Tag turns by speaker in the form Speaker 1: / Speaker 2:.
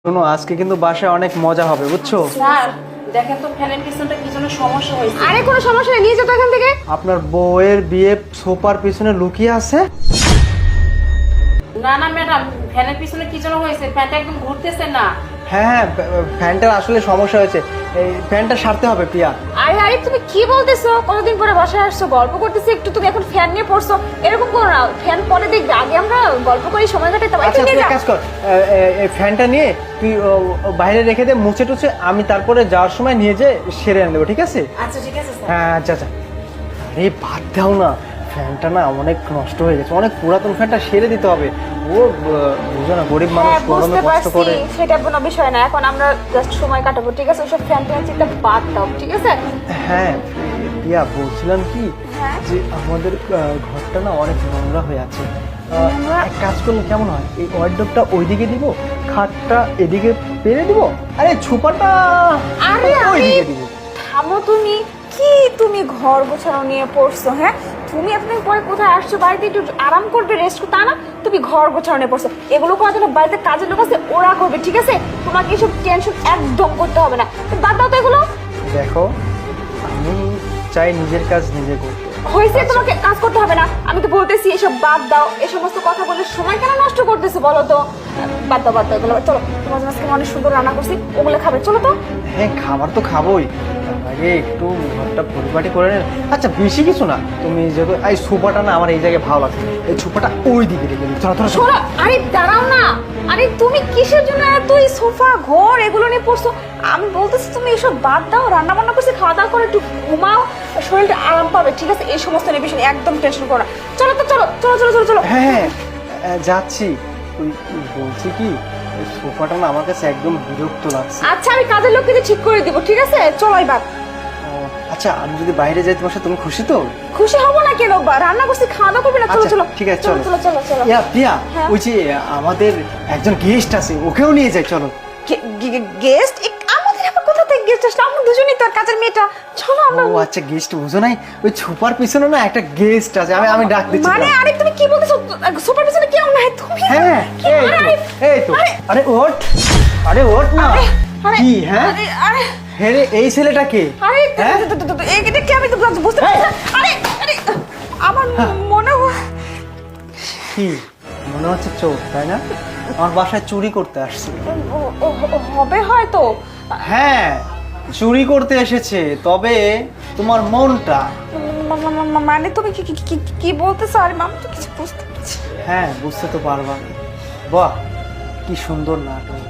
Speaker 1: শোনো, আজকে কিন্তু বাসায় অনেক মজা হবে, বুঝছো?
Speaker 2: স্যার দেখেন তো ফ্যানের পিছনটা কি জন্য সমস্যা হয়েছে।
Speaker 3: আরে কোনো সমস্যা নেই, নিয়ে যেত এখান থেকে।
Speaker 1: আপনার বউয়ের বিয়ে সোফার পিছনে লুকিয়ে আছে।
Speaker 2: না না ম্যাডাম, ফ্যানের পিছনে কি জন্য হয়েছে? ফ্যানটা একদম ঘুরতেছে না।
Speaker 1: হ্যাঁ, ফ্যানটার আসলে সমস্যা হয়েছে, এই ফ্যানটা সারতে হবে প্রিয়া।
Speaker 3: আরে আরে তুমি কি বলতেছো? কতদিন পরে বাসায় আসছো, গল্প করতেছি একটু, তুমি এখন ফ্যান নিয়ে পড়ছো। এরকম করো না, ফ্যান পরে দেখবে, আগে আমরা গল্প করি, সময় কাটাই। তবে
Speaker 1: আচ্ছা, তুই এক কাজ কর, এই ফ্যানটা নিয়ে তুই বাইরে রেখে দে, মুছে টুছে, আমি তারপরে যাওয়ার সময় নিয়ে যেয়ে সেরে এনে দেবো, ঠিক আছে?
Speaker 2: আচ্ছা ঠিক আছে স্যার।
Speaker 1: হ্যাঁ, আচ্ছা আচ্ছা। আরে বাদ দাও না, ফ্যানটা না অনেক নষ্ট হয়ে গেছে, অনেক পুরাতন, ফ্যানটা সেরে দিতে হবে। ও বুঝো না, গরিব মানুষ,
Speaker 3: হ্যাঁ
Speaker 1: গরমে
Speaker 3: বুঝতে
Speaker 1: কষ্ট করে।
Speaker 3: পারছি, সেটা কোনো বিষয় না। এখন আমরা জাস্ট সময় কাটাবো, ঠিক আছে? ওসব ফ্যান ট্যান চিন্তা বাদ দাও, ঠিক আছে?
Speaker 1: হ্যাঁ প্রিয়া, বলছিলাম কি
Speaker 3: হ্যাঁ।
Speaker 1: যে আমাদের ঘরটা না অনেক নোংরা হয়ে আছে।
Speaker 3: নোংরা?
Speaker 1: এক কাজ করলে কেমন হয়, এই ওয়ার্ডরোবটা ওইদিকে দিব, খাটটা এদিকে পেরে দিব, আরে ছুপাটা
Speaker 3: আরে
Speaker 1: ওইদিকে দিব।
Speaker 3: থামো তুমি, কি তুমি ঘর গোছানো নিয়ে পড়ছো? হ্যাঁ, তুমি এতদিন পরে কোথায় আসছো, বাড়িতে একটু আরাম করবে, রেস্ট করতে, তা না তুমি ঘর গোছানো নিয়ে পড়ছো। এগুলো করার জন্য বাড়িতে কাজের লোক আছে, ওরা করবে, ঠিক আছে? তোমাকে এসব টেনশন একদম করতে হবে না। তুমি বাদ দাও তো এগুলো।
Speaker 1: দেখো, আমি চাই নিজের কাজ নিজে করতে।
Speaker 3: হয়েছে, তোমাকে কাজ করতে হবে না, আমি তো বলতেছি এসব বাদ দাও। এই সমস্ত কথা বলে সময় কেন নষ্ট করতেছো বলো তো? বাদ দাও বাদ দাও এগুলো। চলো, তোমার জন্য আজকে অনেক সুন্দর রান্না করছি, ওগুলো খাবে, চলো তো।
Speaker 1: হ্যাঁ, খাবার তো খাবোই, তার আগে একটু ঘরটা পরিপাটি করে নেন। আচ্ছা, বেশি কিছু না, তুমি যেহেতু এই সোফাটা না আমার এই জায়গায় ভালো লাগছে, এই সোফাটা ওই দিকে রেখে দিই। চলো চলো চলো।
Speaker 3: শোনো, আরে দাঁড়াও না, আরে তুমি কিসের জন্য এত এই সোফা ঘর এগুলো নিয়ে পড়ছো? আমি বলতেছি তুমি এসব বাদ দাও, রান্না বান্না করছি, খাওয়া দাওয়া করে একটু ঘুমাও, শরীরটা আরাম পাবে, ঠিক আছে? এই সমস্ত নিয়ে বিষয় নিয়ে একদম টেনশন করো না। চলো তো, চলো চলো চলো চলো চলো।
Speaker 1: হ্যাঁ যাচ্ছি। ওই বলছি কি, এই সোফাটা না আমার কাছে একদম বিরক্ত লাগছে।
Speaker 3: আচ্ছা, আমি কাজের লোককে দিয়ে ঠিক করে দিব, ঠিক আছে? চলো এবার।
Speaker 1: আচ্ছা, আমি যদি বাইরে যাই তোমার সাথে, তুমি খুশি তো?
Speaker 3: খুশি হবো না কেন? রান্না করছি, খাওয়া দাওয়া করবে না? চলো
Speaker 1: আচ্ছা,
Speaker 3: চলো
Speaker 1: ঠিক আছে,
Speaker 3: চলো চলো চলো চলো।
Speaker 1: ইয়া প্রিয়া,
Speaker 3: হ্যাঁ।
Speaker 1: ওই যে আমাদের একজন গেস্ট আছে, ওকেও নিয়ে যাই, চলো।
Speaker 3: গেস্ট? আমাদের আবার কোথা থেকে গেস্ট আসলো? আমরা দুজনেই তো আর কাজের মেয়েটা। চলো আমরা।
Speaker 1: ও আচ্ছা, গেস্ট বুঝো নাই, ওই সোফার পিছনে না একটা গেস্ট আছে, আমি ডাক দিচ্ছি।
Speaker 3: মানে আরে তুমি কি বলতেছো? সুপার পিছনে কেউ নাই, তুমি?
Speaker 1: হ্যাঁ,
Speaker 3: কি?
Speaker 1: এই তো, এই তো। আরে ওঠ, আরে ওঠ না। কি? হ্যাঁ,
Speaker 3: আরে আরে
Speaker 1: হ্যাঁ রে, এই ছেলেটা কে?
Speaker 3: আরে
Speaker 1: হ্যাঁ?
Speaker 3: এটা কি? আমি তো বুঝতে পারছি না। আরে আরে আমার মনে হয়
Speaker 1: কি মনে হচ্ছে? চোর, তাই না? আমার বাসায় চুরি করতে আসছে।
Speaker 3: হবে হয়তো।
Speaker 1: হ্যাঁ, চুরি করতে এসেছে, তবে তোমার মনটা।
Speaker 3: মানে তুমি কি কি কি বলতেছো? আরে মামা তো কিছু বুঝতে পারছি।
Speaker 1: হ্যাঁ, বুঝতে তো পারবা। বাহ, কি সুন্দর নাটক।